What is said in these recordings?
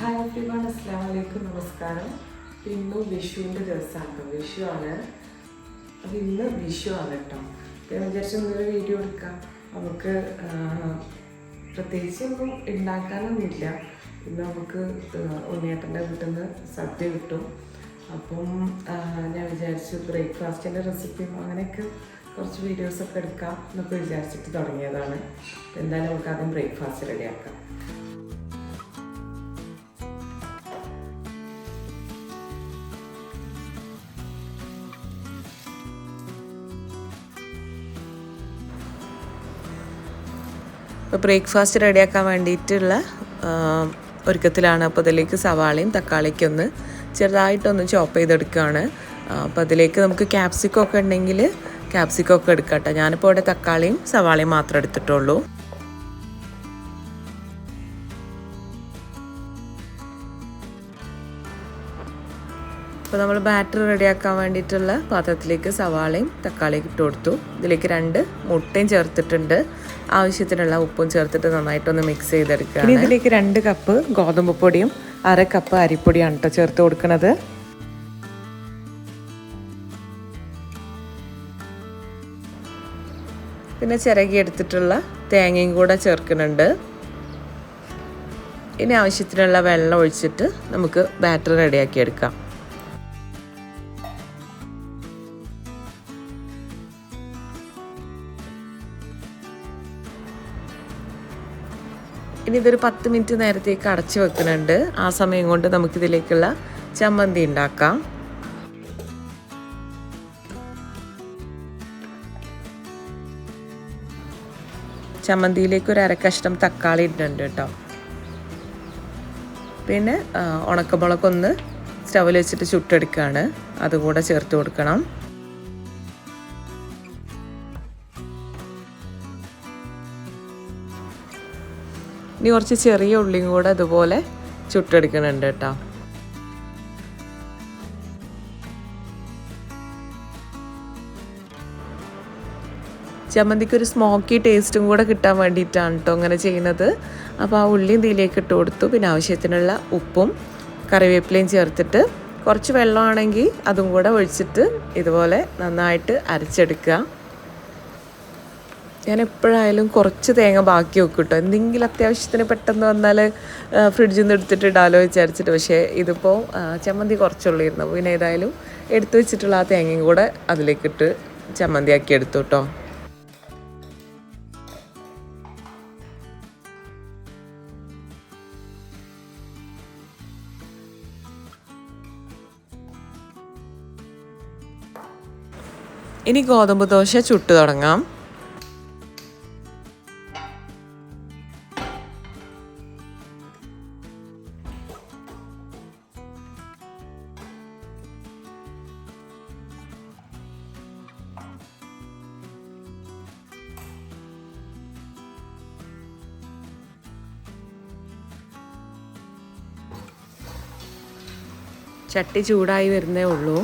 Hi everyone, അസ്സലാമു അലൈക്കും, നമസ്കാരം. ഇന്ന് വിഷുവിൻ്റെ ദിവസമാണ്. വിഷുവാണ്. അപ്പോൾ ഇന്ന് വിഷുവാണ് കേട്ടോ. അപ്പോൾ ഞാൻ വിചാരിച്ചു ഇന്നൊരു വീഡിയോ എടുക്കാം. നമുക്ക് പ്രത്യേകിച്ച് ഒന്നും ഉണ്ടാക്കാനൊന്നുമില്ല. ഇന്ന് നമുക്ക് ഉണ്ണിയേട്ടൻ്റെ വീട്ടിൽ നിന്ന് സദ്യ കിട്ടും. അപ്പം ഞാൻ വിചാരിച്ചു ബ്രേക്ക്ഫാസ്റ്റിൻ്റെ റെസിപ്പിയും അങ്ങനെയൊക്കെ കുറച്ച് വീഡിയോസൊക്കെ എടുക്കാം എന്നൊക്കെ വിചാരിച്ചിട്ട് തുടങ്ങിയതാണ്. അപ്പോൾ എന്തായാലും നമുക്ക് ആദ്യം ബ്രേക്ക്ഫാസ്റ്റ് റെഡിയാക്കാം. അപ്പോൾ ബ്രേക്ക്ഫാസ്റ്റ് റെഡിയാക്കാൻ വേണ്ടിയിട്ടുള്ള ഒരുക്കത്തിലാണ്. അപ്പോൾ അതിലേക്ക് സവാളയും തക്കാളിക്കും ഒന്ന് ചെറുതായിട്ടൊന്ന് ചോപ്പ് ചെയ്തെടുക്കുകയാണ്. അപ്പോൾ അതിലേക്ക് നമുക്ക് ക്യാപ്സിക്കം ഒക്കെ ഉണ്ടെങ്കിൽ ക്യാപ്സിക്കം ഒക്കെ എടുക്കാം കേട്ടോ. ഞാനിപ്പോൾ ഇവിടെ തക്കാളിയും സവാളയും മാത്രമേ എടുത്തിട്ടുള്ളൂ. അപ്പോൾ നമ്മൾ ബാറ്റർ റെഡിയാക്കാൻ വേണ്ടിയിട്ടുള്ള പാത്രത്തിലേക്ക് സവാളയും തക്കാളിയും ഇട്ട് കൊടുത്തു. ഇതിലേക്ക് 2 മുട്ടയും ചേർത്തിട്ടുണ്ട്. ആവശ്യത്തിനുള്ള ഉപ്പും ചേർത്തിട്ട് നന്നായിട്ടൊന്ന് മിക്സ് ചെയ്തെടുക്കുക. ഇനി ഇതിലേക്ക് 2 കപ്പ് ഗോതമ്പ് പൊടിയും 1/2 കപ്പ് അരിപ്പൊടിയാണ് കേട്ടോ ചേർത്ത് കൊടുക്കുന്നത്. പിന്നെ ചിരകി എടുത്തിട്ടുള്ള തേങ്ങയും കൂടെ ചേർക്കുന്നുണ്ട്. ഇനി ആവശ്യത്തിനുള്ള വെള്ളം ഒഴിച്ചിട്ട് നമുക്ക് ബാറ്റർ റെഡിയാക്കി എടുക്കാം. ഇനി ഇതൊരു 10 മിനിറ്റ് നേരത്തേക്ക് അടച്ചു വെക്കുന്നുണ്ട്. ആ സമയം കൊണ്ട് നമുക്കിതിലേക്കുള്ള ചമ്മന്തി ഉണ്ടാക്കാം. ചമ്മന്തിയിലേക്ക് ഒരു 1/2 കഷ്ണം തക്കാളി ഇടുന്നുണ്ട് കേട്ടോ. പിന്നെ ഉണക്കമുളകൊന്ന് സ്റ്റൗവിൽ വെച്ചിട്ട് ചുട്ടെടുക്കുകയാണ്. അതുകൂടെ ചേർത്ത് കൊടുക്കണം. ഇനി കുറച്ച് ചെറിയ ഉള്ളിയും കൂടെ അതുപോലെ ചുട്ടെടുക്കുന്നുണ്ട് കേട്ടോ. ചമ്മന്തിക്ക് ഒരു സ്മോക്കി ടേസ്റ്റും കൂടെ കിട്ടാൻ വേണ്ടിയിട്ടാണ് കേട്ടോ അങ്ങനെ ചെയ്യുന്നത്. അപ്പോൾ ആ ഉള്ളിയും ഇതിലേക്ക് ഇട്ട് കൊടുത്തു. പിന്നെ ആവശ്യത്തിനുള്ള ഉപ്പും കറിവേപ്പിലയും ചേർത്തിട്ട് കുറച്ച് വെള്ളമാണെങ്കിൽ അതും കൂടെ ഒഴിച്ചിട്ട് ഇതുപോലെ നന്നായിട്ട് അരച്ചെടുക്കുക. ഞാൻ എപ്പോഴായാലും കുറച്ച് തേങ്ങ ബാക്കി വെക്കും കേട്ടോ. എന്തെങ്കിലും അത്യാവശ്യത്തിന് പെട്ടെന്ന് വന്നാൽ ഫ്രിഡ്ജിൽ നിന്ന് എടുത്തിട്ട് ഇടാലോ വിചാരിച്ചിട്ട്. പക്ഷേ ഇതിപ്പോൾ ചമ്മന്തി കുറച്ചുള്ളിരുന്നു. പിന്നെ ഏതായാലും എടുത്തു വെച്ചിട്ടുള്ള ആ തേങ്ങയും കൂടെ അതിലേക്കിട്ട് ചമ്മന്തിയാക്കി എടുത്തു കേട്ടോ. ഇനി ഗോതമ്പ് ദോശ ചുട്ടു തുടങ്ങാം. ചട്ടി ചൂടായി വരുന്നേ ഉള്ളൂ.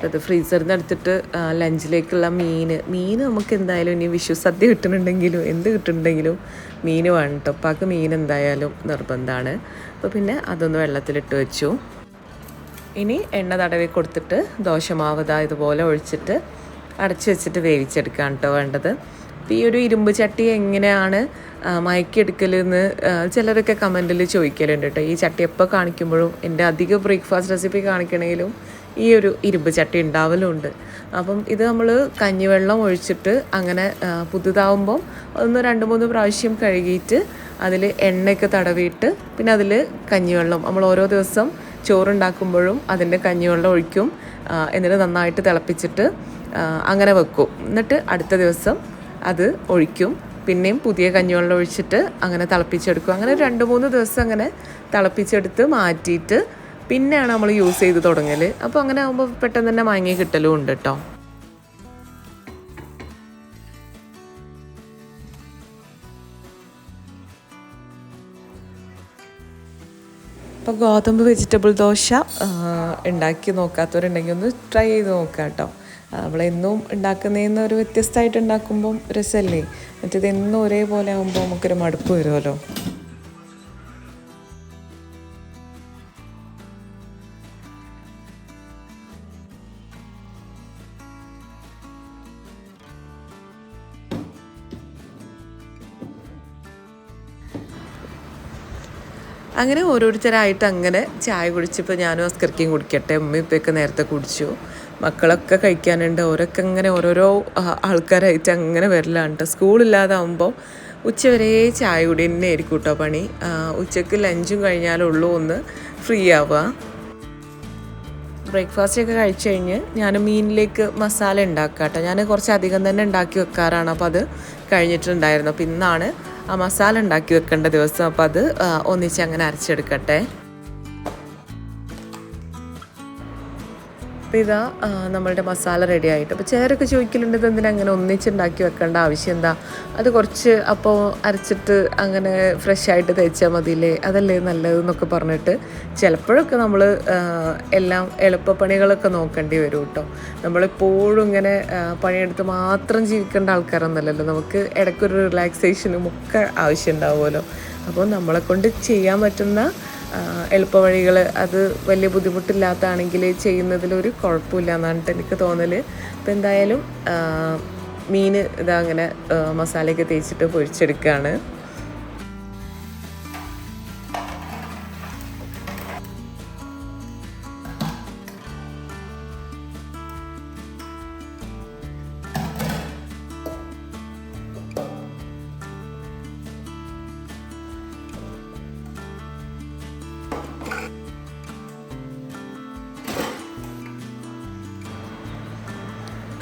അത് ഫ്രീസറിൽ നിന്ന് എടുത്തിട്ട് ലഞ്ചിലേക്കുള്ള മീൻ നമുക്ക് എന്തായാലും ഇനി വിഷു സദ്യ കിട്ടുന്നുണ്ടെങ്കിലും എന്ത് കിട്ടുന്നുണ്ടെങ്കിലും മീൻ വേണം കേട്ടോ. ഉപ്പാക്ക് മീൻ എന്തായാലും നിർബന്ധമാണ്. അപ്പോൾ പിന്നെ അതൊന്ന് വെള്ളത്തിലിട്ട് വെച്ചു. ഇനി എണ്ണ തടവി കൊടുത്തിട്ട് ദോശമാവ് ഇതുപോലെ ഒഴിച്ചിട്ട് അടച്ച് വെച്ചിട്ട് വേവിച്ചെടുക്കുകയാണ് കേട്ടോ വേണ്ടത്. അപ്പോൾ ഈ ഒരു ഇരുമ്പ് ചട്ടി എങ്ങനെയാണ് മയക്കിയെടുക്കലെന്ന് ചിലരൊക്കെ കമൻറ്റിൽ ചോദിക്കലുണ്ട് കേട്ടോ. ഈ ചട്ടി എപ്പോൾ കാണിക്കുമ്പോഴും എൻ്റെ അധികം ബ്രേക്ക്ഫാസ്റ്റ് റെസിപ്പി കാണിക്കണമെങ്കിലും ഈ ഒരു ഇരുമ്പ് ചട്ടി ഉണ്ടാവലുണ്ട്. അപ്പം ഇത് നമ്മൾ കഞ്ഞിവെള്ളം ഒഴിച്ചിട്ട് അങ്ങനെ പുതുതാവുമ്പം 1-2-3 പ്രാവശ്യം കഴുകിയിട്ട് അതിൽ എണ്ണയൊക്കെ തടവിയിട്ട് പിന്നെ അതിൽ കഞ്ഞിവെള്ളം നമ്മൾ ഓരോ ദിവസം ചോറുണ്ടാക്കുമ്പോഴും അതിൻ്റെ കഞ്ഞിവെള്ളം ഒഴിക്കും. എന്നിട്ട് നന്നായിട്ട് തിളപ്പിച്ചിട്ട് അങ്ങനെ വെക്കും. എന്നിട്ട് അടുത്ത ദിവസം അത് ഒഴിക്കും. പിന്നെയും പുതിയ കഞ്ഞിവെള്ളം ഒഴിച്ചിട്ട് അങ്ങനെ തിളപ്പിച്ചെടുക്കും. അങ്ങനെ 2-3 ദിവസം അങ്ങനെ തിളപ്പിച്ചെടുത്ത് മാറ്റിയിട്ട് പിന്നെയാണ് നമ്മൾ യൂസ് ചെയ്ത് തുടങ്ങൽ. അപ്പോൾ അങ്ങനെ ആകുമ്പോൾ പെട്ടെന്ന് തന്നെ വാങ്ങി കിട്ടലും ഉണ്ട് കേട്ടോ. അപ്പോൾ ഗോതമ്പ് വെജിറ്റബിൾ ദോശ ഉണ്ടാക്കി നോക്കാത്തവരുണ്ടെങ്കിൽ ഒന്ന് ട്രൈ ചെയ്ത് നോക്കാം കേട്ടോ. നമ്മളെന്നും ഉണ്ടാക്കുന്നതിൽ ഒരു വ്യത്യസ്തമായിട്ട് ഉണ്ടാക്കുമ്പം രസമല്ലേ. മറ്റേത് എന്നും ഒരേപോലെ ആകുമ്പോൾ നമുക്കൊരു മടുപ്പ് വരുമല്ലോ. അങ്ങനെ ഓരോരുത്തരായിട്ട് അങ്ങനെ ചായ കുടിച്ചപ്പോൾ ഞാനും അസ്കർക്കും കുടിക്കട്ടെ, ഉമ്മയും ഇപ്പൊക്കെ നേരത്തെ കുടിച്ചു. മക്കളൊക്കെ കഴിക്കാനുണ്ട്, ഓരൊക്കെ അങ്ങനെ ഓരോരോ ആൾക്കാരായിട്ട് അങ്ങനെ വരലാണ് കേട്ടോ. സ്കൂളില്ലാതാവുമ്പോൾ ഉച്ചവരെ ചായ കുടി തന്നെ ആയിരിക്കും കേട്ടോ പണി. ഉച്ചയ്ക്ക് ലഞ്ചും കഴിഞ്ഞാലുള്ളൂ ഒന്ന് ഫ്രീ ആവുക. ബ്രേക്ക്ഫാസ്റ്റൊക്കെ കഴിച്ച് കഴിഞ്ഞ് ഞാൻ മീനിലേക്ക് മസാല ഉണ്ടാക്കുക കേട്ടോ. ഞാൻ കുറച്ച് അധികം തന്നെ ഉണ്ടാക്കി വെക്കാറാണ്, അപ്പോൾ അത് കഴിഞ്ഞിട്ടുണ്ടായിരുന്നു. അപ്പോൾ ഇന്നാണ് ആ മസാല ഉണ്ടാക്കി വെക്കേണ്ട ദിവസം. അപ്പോൾ അത് ഒന്നിച്ച് അങ്ങനെ അരച്ചെടുക്കട്ടെ. അപ്പോൾ ഇതാ നമ്മളുടെ മസാല റെഡി ആയിട്ട്. അപ്പോൾ ചിലരൊക്കെ ചോദിക്കലുണ്ട് ഇതെന്തിനാ അങ്ങനെ ഒന്നിച്ചുണ്ടാക്കി വെക്കേണ്ട ആവശ്യം എന്താ, അത് കുറച്ച് അപ്പോൾ അരച്ചിട്ട് അങ്ങനെ ഫ്രഷ് ആയിട്ട് തേച്ചാൽ മതിയില്ലേ, അതല്ലേ നല്ലതെന്നൊക്കെ പറഞ്ഞിട്ട് ചിലപ്പോഴൊക്കെ നമ്മൾ എല്ലാം എളുപ്പപ്പണികളൊക്കെ നോക്കേണ്ടി വരും കേട്ടോ. നമ്മളെപ്പോഴും ഇങ്ങനെ പണിയെടുത്ത് മാത്രം ജീവിക്കേണ്ട ആൾക്കാരൊന്നുമല്ലല്ലോ, നമുക്ക് ഇടയ്ക്കൊരു റിലാക്സേഷനും ഒക്കെ ആവശ്യം ഉണ്ടാവുമല്ലോ. അപ്പോൾ നമ്മളെക്കൊണ്ട് ചെയ്യാൻ പറ്റുന്ന എളുപ്പവഴികൾ, അത് വലിയ ബുദ്ധിമുട്ടില്ലാത്തതാണെങ്കിൽ ചെയ്യുന്നതിലൊരു കുഴപ്പമില്ല എന്നാണ് എനിക്ക് തോന്നൽ. അപ്പോൾ എന്തായാലും മീൻ ഇതാ അങ്ങനെ മസാലയൊക്കെ തേച്ചിട്ട് പൊരിച്ചെടുക്കുകയാണ്.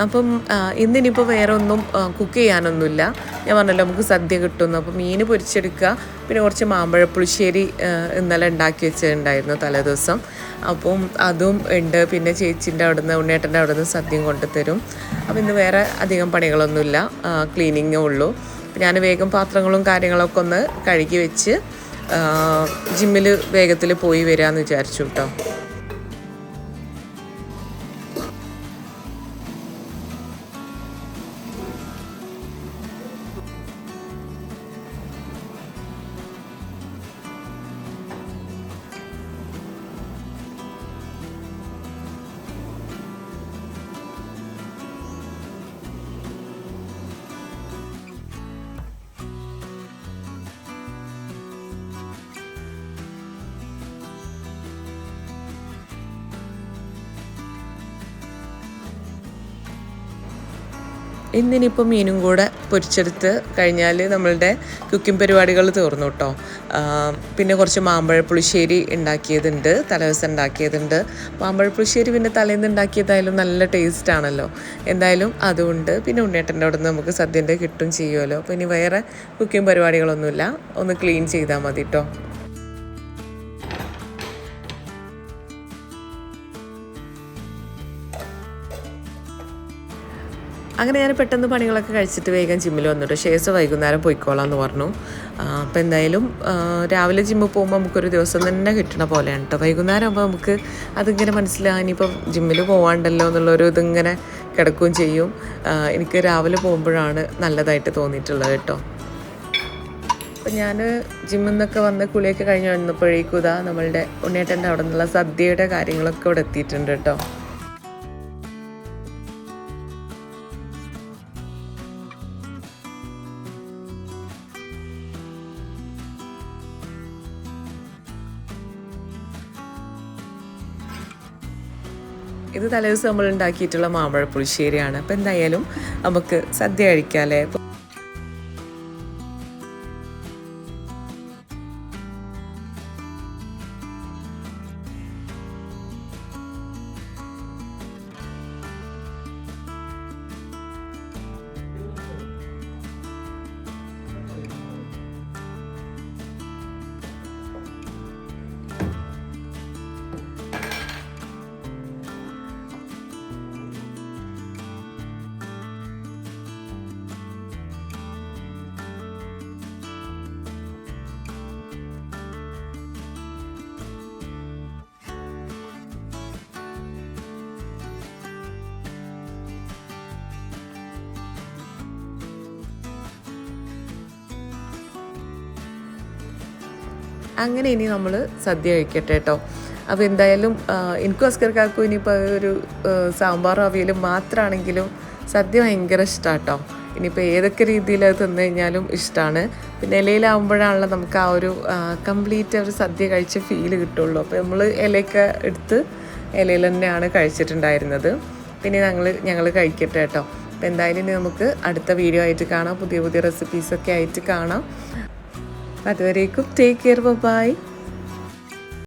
അപ്പം ഇന്നിനിപ്പോൾ വേറെ ഒന്നും കുക്ക് ചെയ്യാനൊന്നുമില്ല. ഞാൻ പറഞ്ഞല്ലോ നമുക്ക് സദ്യ കിട്ടുന്നു. അപ്പോൾ മീൻ പൊരിച്ചെടുക്കുക, പിന്നെ കുറച്ച് മാമ്പഴപ്പുളിശ്ശേരി ഇന്നലെ ഉണ്ടാക്കി വെച്ചിട്ടുണ്ടായിരുന്നു തലേദിവസം, അപ്പം അതും ഉണ്ട്. പിന്നെ ചേച്ചീൻ്റെ അവിടുന്ന് ഉണ്ണേട്ടൻ്റെ അവിടുന്ന് സദ്യയും കൊണ്ടുതരും. അപ്പോൾ ഇന്ന് വേറെ അധികം പണികളൊന്നുമില്ല, ക്ലീനിങ്ങേ ഉള്ളൂ. ഞാൻ വേഗം പാത്രങ്ങളും കാര്യങ്ങളൊക്കെ ഒന്ന് കഴുകി വെച്ച് ജിമ്മിൽ വേഗത്തിൽ പോയി വരാമെന്ന് വിചാരിച്ചു കേട്ടോ. ഇന്നിനിപ്പോൾ മീനും കൂടെ പൊരിച്ചെടുത്ത് കഴിഞ്ഞാൽ നമ്മളുടെ കുക്കിംഗ് പരിപാടികൾ തീർന്നു കേട്ടോ. പിന്നെ കുറച്ച് മാമ്പഴപ്പുളിശ്ശേരി ഉണ്ടാക്കിയതുണ്ട്, തലേദിവസം ഉണ്ടാക്കിയതുണ്ട്. മാമ്പഴപ്പുളിശ്ശേരി പിന്നെ തലേന്ന് ഉണ്ടാക്കിയതായാലും നല്ല ടേസ്റ്റ് ആണല്ലോ. എന്തായാലും അതുകൊണ്ട് പിന്നെ ഉണ്ണേട്ടൻ്റെ അവിടെ നിന്ന് നമുക്ക് സദ്യൻ്റെ കിട്ടും ചെയ്യുമല്ലോ. അപ്പോൾ ഇനി വേറെ കുക്കിംഗ് പരിപാടികളൊന്നുമില്ല, ഒന്ന് ക്ലീൻ ചെയ്താൽ മതി കേട്ടോ. അങ്ങനെ ഞാൻ പെട്ടെന്ന് പണികളൊക്കെ കഴിച്ചിട്ട് വേഗം ജിമ്മിൽ വന്നിട്ട് ശേഷം വൈകുന്നേരം പോയിക്കോളാം എന്ന് പറഞ്ഞു. അപ്പോൾ എന്തായാലും രാവിലെ ജിമ്മിൽ പോകുമ്പോൾ നമുക്കൊരു ദിവസം തന്നെ കിട്ടണ പോലെയാണ് കേട്ടോ. വൈകുന്നേരം ആകുമ്പോൾ നമുക്ക് അതിങ്ങനെ മനസ്സിലാകും ഇനിയിപ്പം ജിമ്മിൽ പോകാണ്ടല്ലോ എന്നുള്ളൊരു ഇതിങ്ങനെ കിടക്കുകയും ചെയ്യും. എനിക്ക് രാവിലെ പോകുമ്പോഴാണ് നല്ലതായിട്ട് തോന്നിയിട്ടുള്ളത് കേട്ടോ. അപ്പം ഞാൻ ജിമ്മിൽ നിന്നൊക്കെ വന്ന് കുളിയൊക്കെ കഴിഞ്ഞ് വന്നപ്പോഴേക്കും ഇതാ നമ്മളുടെ ഉണ്ണേട്ടൻ്റെ അവിടെ നിന്നുള്ള സദ്യയുടെ കാര്യങ്ങളൊക്കെ ഇവിടെ എത്തിയിട്ടുണ്ട് കേട്ടോ. ഇത് തലേദിവസം നമ്മൾ ഉണ്ടാക്കിയിട്ടുള്ള മാമ്പഴപ്പുളിശ്ശേരിയാണ്. അപ്പോൾ എന്തായാലും നമുക്ക് സദ്യ കഴിക്കാമല്ലേ. അങ്ങനെ ഇനി നമ്മൾ സദ്യ കഴിക്കട്ടെ കേട്ടോ. അപ്പോൾ എന്തായാലും എനിക്കും അസ്കർക്കാർക്കും ഇനിയിപ്പോൾ ഒരു സാമ്പാറും അവിയലും മാത്രമാണെങ്കിലും സദ്യ ഭയങ്കര ഇഷ്ടമാണ് കേട്ടോ. ഇനിയിപ്പോൾ ഏതൊക്കെ രീതിയിൽ അത് തിന്നു കഴിഞ്ഞാലും ഇഷ്ടമാണ്. പിന്നെ ഇലയിലാവുമ്പോഴാണല്ലോ നമുക്ക് ആ ഒരു കംപ്ലീറ്റ് ഒരു സദ്യ കഴിച്ച ഫീല് കിട്ടുള്ളൂ. അപ്പോൾ നമ്മൾ ഇലയൊക്കെ എടുത്ത് ഇലയിൽ തന്നെയാണ് കഴിച്ചിട്ടുണ്ടായിരുന്നത്. പിന്നെ ഞങ്ങൾ കഴിക്കട്ടെ കേട്ടോ. അപ്പോൾ എന്തായാലും ഇനി നമുക്ക് അടുത്ത വീഡിയോ ആയിട്ട് കാണാം, പുതിയ പുതിയ റെസിപ്പീസൊക്കെ ആയിട്ട് കാണാം. അതുവരേക്കും ടേക്ക് കെയർ, ബൈ.